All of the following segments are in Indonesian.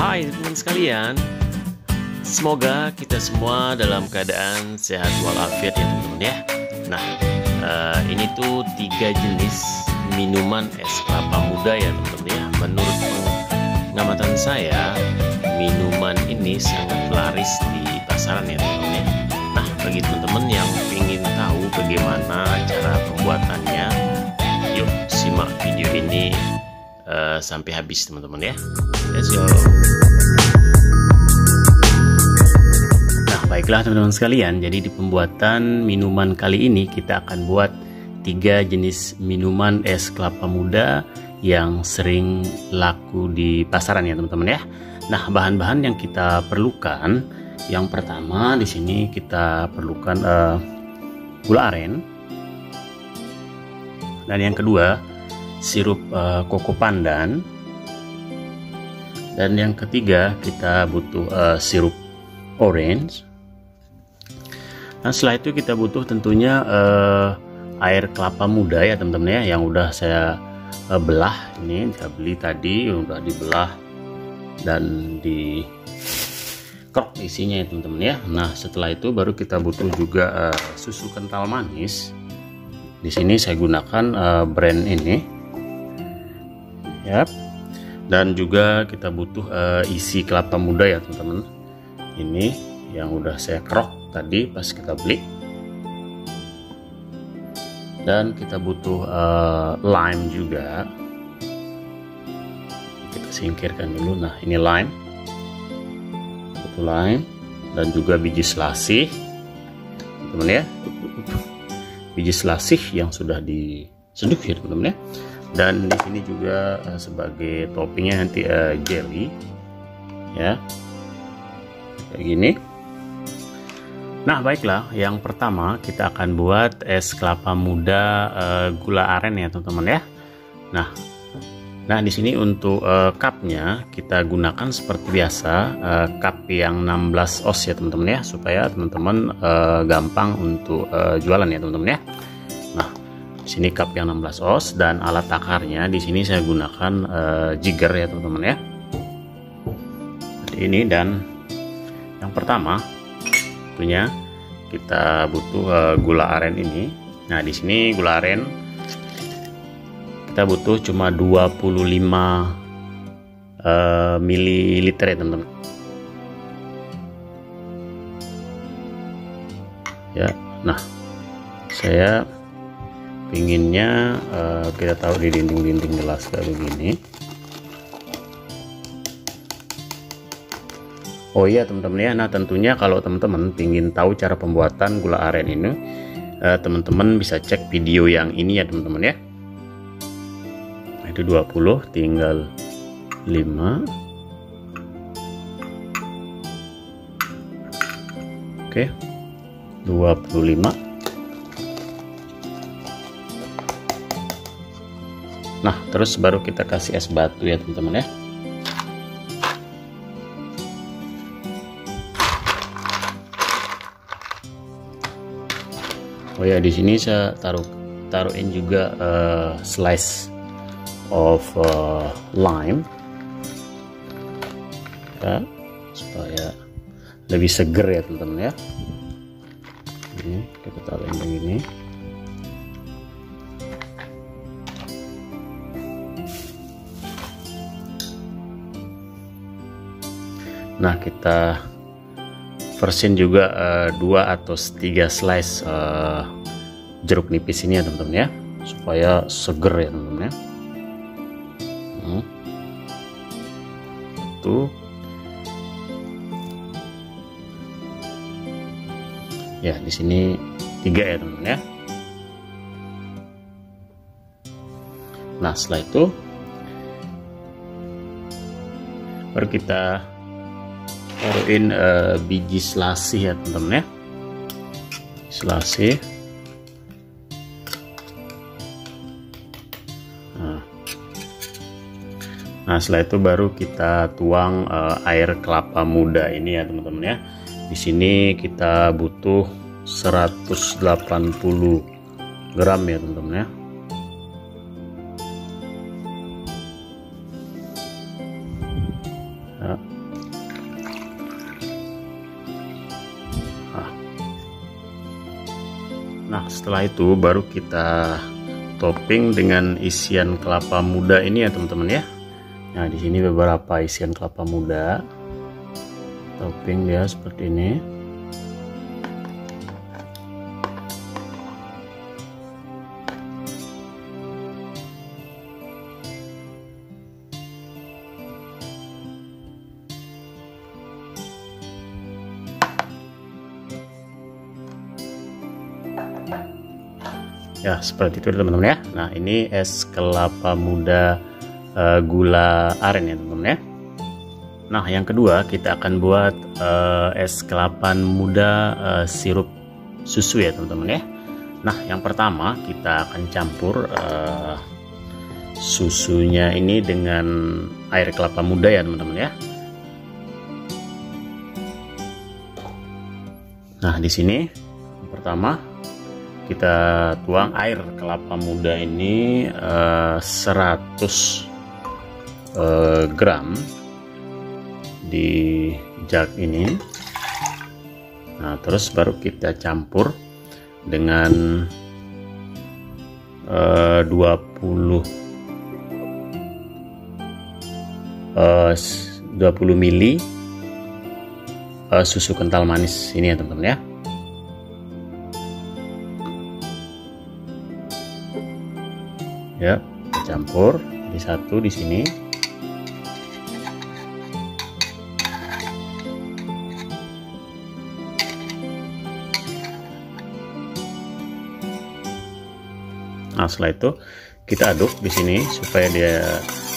Hai teman sekalian, semoga kita semua dalam keadaan sehat walafiat ya teman-teman ya. Nah, ini tuh 3 jenis minuman es kelapa muda ya teman-teman ya. Menurut pengamatan saya, minuman ini sangat laris di pasaran ya teman-teman ya. Nah, bagi teman-teman yang ingin tahu bagaimana cara pembuatannya, yuk simak video ini sampai habis teman-teman ya. Let's go. Nah, baiklah teman-teman sekalian, jadi di pembuatan minuman kali ini kita akan buat 3 jenis minuman es kelapa muda yang sering laku di pasaran ya teman-teman ya. Nah, bahan-bahan yang kita perlukan, yang pertama di sini kita perlukan gula aren, dan yang kedua sirup koko pandan, dan yang ketiga kita butuh sirup orange. Nah, setelah itu kita butuh tentunya air kelapa muda ya teman-teman ya, yang udah saya belah. Ini saya beli tadi, udah dibelah dan di krok isinya ya teman-teman ya. Nah, setelah itu baru kita butuh juga susu kental manis. Di sini saya gunakan brand ini ya. Dan juga kita butuh isi kelapa muda ya teman-teman. Ini yang udah saya kerok tadi pas kita beli. Dan kita butuh lime juga. Kita singkirkan dulu. Nah, ini lime. Butuh lime dan juga biji selasih, teman-teman ya. Biji selasih yang sudah diseduh ya teman-teman ya. Dan di sini juga sebagai toppingnya nanti jelly ya, kayak gini. Nah, baiklah, yang pertama kita akan buat es kelapa muda gula aren ya teman-teman ya. Nah di sini untuk cupnya kita gunakan seperti biasa cup yang 16 oz ya teman-teman ya, supaya teman-teman gampang untuk jualan ya teman-teman ya. Nah, di sini cup yang 16 oz, dan alat takarnya di sini saya gunakan jigger ya teman-teman ya. Jadi ini, dan yang pertama tentunya kita butuh gula aren ini. Nah, di sini gula aren kita butuh cuma 25 ml ya teman-teman ya. Nah, saya pinginnya kita tahu di dinding-dinding gelas kayak begini. Oh iya teman-teman ya, nah tentunya kalau teman-teman ingin tahu cara pembuatan gula aren ini, teman-teman bisa cek video yang ini ya teman-teman ya. Itu 20 tinggal 5. Oke, 25. Nah, terus baru kita kasih es batu ya teman-teman ya. Oh ya, di sini saya taruhin juga slice of lime ya, supaya lebih seger ya teman-teman ya. Ini kita taruhin begini. Nah, kita versin juga 2 atau 3 slice jeruk nipis ini ya teman-teman ya, supaya seger ya teman-teman ya. Tuh ya, di sini 3 ya teman-teman ya. Nah, setelah itu baru kita taruhin biji selasih ya teman-teman ya. Selasih. Nah, setelah itu baru kita tuang air kelapa muda ini ya teman-teman ya. Di sini kita butuh 180 gram ya teman-teman ya. Nah, setelah itu baru kita topping dengan isian kelapa muda ini ya teman-teman ya. Nah, di sini beberapa isian kelapa muda. Topping dia seperti ini. Ya, seperti itu teman-teman ya. Nah, ini es kelapa muda gula aren ya teman-teman ya. Nah, yang kedua kita akan buat es kelapa muda sirup susu ya teman-teman ya. Nah, yang pertama kita akan campur susunya ini dengan air kelapa muda ya teman-teman ya. Nah, di sini yang pertama kita tuang air kelapa muda ini 100 gram di jug ini. Nah, terus baru kita campur dengan 20 ml susu kental manis ini ya teman-teman ya. Ya, kita campur di satu di sini. Nah, setelah itu kita aduk di sini supaya dia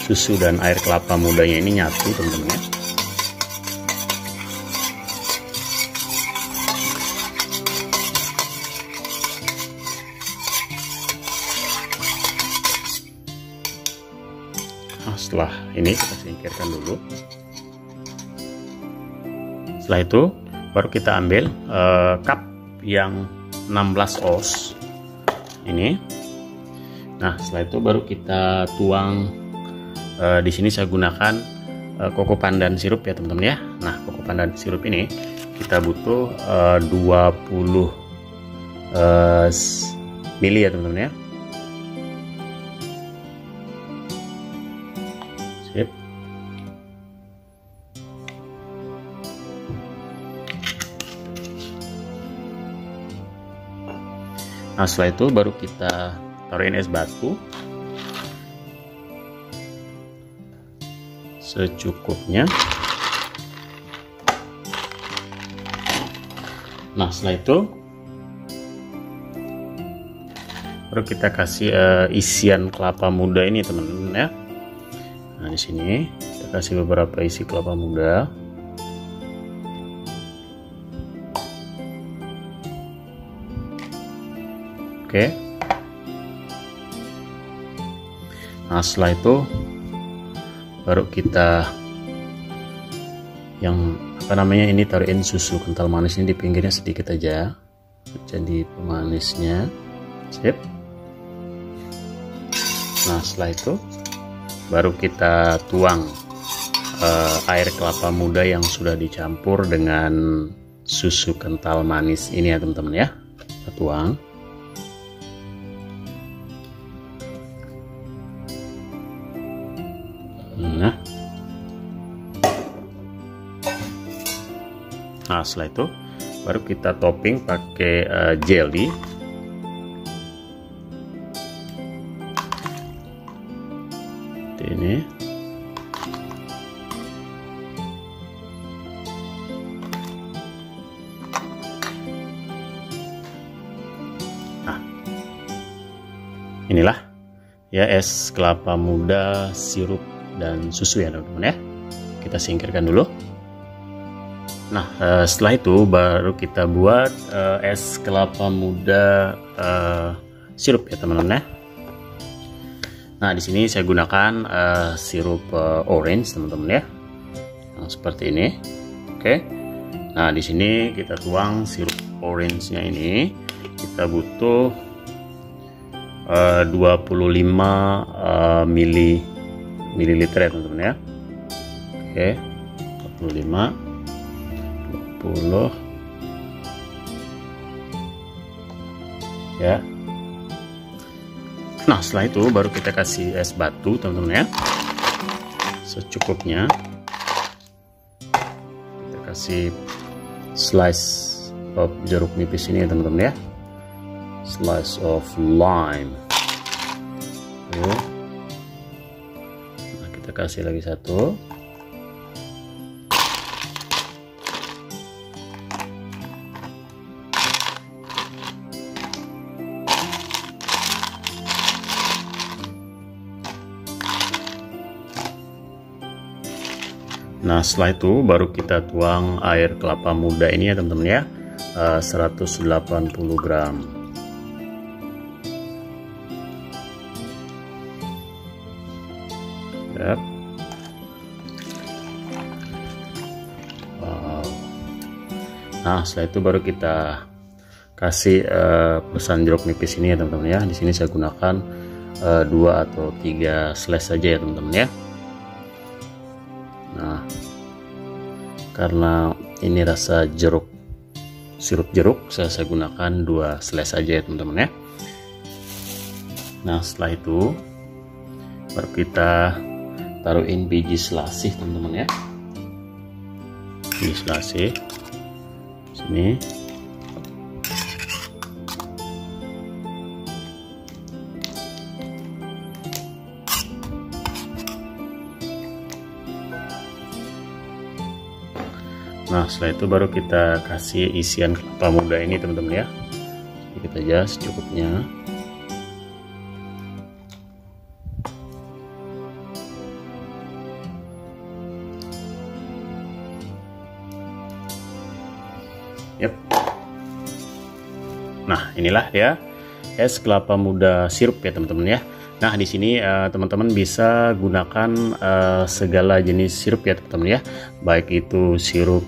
susu dan air kelapa mudanya ini nyatu teman-teman ya. Nah, setelah ini kita singkirkan dulu. Setelah itu baru kita ambil cup yang 16 oz ini. Nah, setelah itu baru kita tuang. Di sini saya gunakan koko pandan sirup ya teman-teman ya. Nah, koko pandan sirup ini kita butuh 20 mili ya teman-teman ya. Sip. Nah, setelah itu baru kita taruhin es batu secukupnya. Nah, setelah itu baru kita kasih isian kelapa muda ini teman-teman ya. Nah, di sini kita kasih beberapa isi kelapa muda. Oke. Nah, setelah itu baru kita ini taruhin susu kental manis ini di pinggirnya sedikit aja jadi pemanisnya. Sip. Nah, setelah itu baru kita tuang air kelapa muda yang sudah dicampur dengan susu kental manis ini ya teman-teman ya. Kita tuang. Nah, setelah itu baru kita topping pakai jelly. Seperti ini. Nah, inilah ya es kelapa muda sirup dan susu ya teman-teman ya. Kita singkirkan dulu. Nah, setelah itu baru kita buat es kelapa muda sirup ya teman-teman ya. Nah, di sini saya gunakan sirup orange teman-teman ya, yang seperti ini. Oke. Nah, di sini kita tuang sirup orange-nya ini. Kita butuh 25 mililiter ya teman-teman ya. Oke, 25 20 ya. Nah, setelah itu baru kita kasih es batu teman-teman ya, secukupnya. Kita kasih slice of jeruk nipis ini ya teman-teman ya, slice of lime. Nah, kita kasih lagi satu. Nah, setelah itu baru kita tuang air kelapa muda ini ya teman-teman ya, 180 gram. Yep. Wow. Nah, setelah itu baru kita kasih pesan jeruk nipis ini ya teman-teman ya. Di sini saya gunakan 2 atau 3 slice saja ya teman-teman ya. Nah, karena ini rasa jeruk, sirup jeruk, saya gunakan 2 slice aja ya teman-teman ya. Nah, setelah itu baru kita taruhin biji selasih teman-teman ya, biji selasih sini. Nah, setelah itu baru kita kasih isian kelapa muda ini teman-teman ya, sedikit aja secukupnya. Yep. Nah, inilah ya es kelapa muda sirup ya teman-teman ya. Nah, di sini teman-teman bisa gunakan segala jenis sirup ya teman-teman ya, baik itu sirup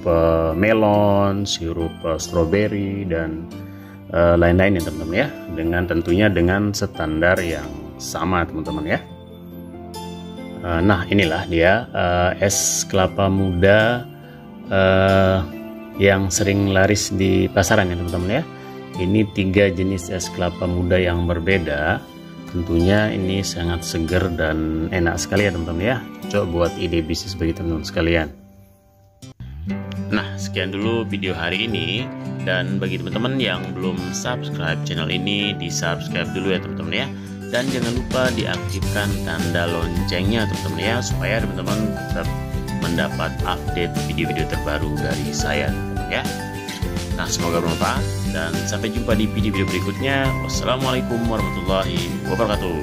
melon, sirup stroberi dan lain-lain ya teman-teman ya, dengan tentunya dengan standar yang sama teman-teman ya. Nah, inilah dia es kelapa muda yang sering laris di pasaran ya teman-teman ya. Ini 3 jenis es kelapa muda yang berbeda. Tentunya ini sangat segar dan enak sekali ya teman-teman ya. Cocok buat ide bisnis bagi teman-teman sekalian. Nah, sekian dulu video hari ini. Dan bagi teman-teman yang belum subscribe channel ini, di subscribe dulu ya teman-teman ya. Dan jangan lupa diaktifkan tanda loncengnya teman-teman ya, supaya teman-teman tetap mendapat update video-video terbaru dari saya teman-teman ya. Nah, semoga bermanfaat dan sampai jumpa di video-video berikutnya. Wassalamualaikum warahmatullahi wabarakatuh.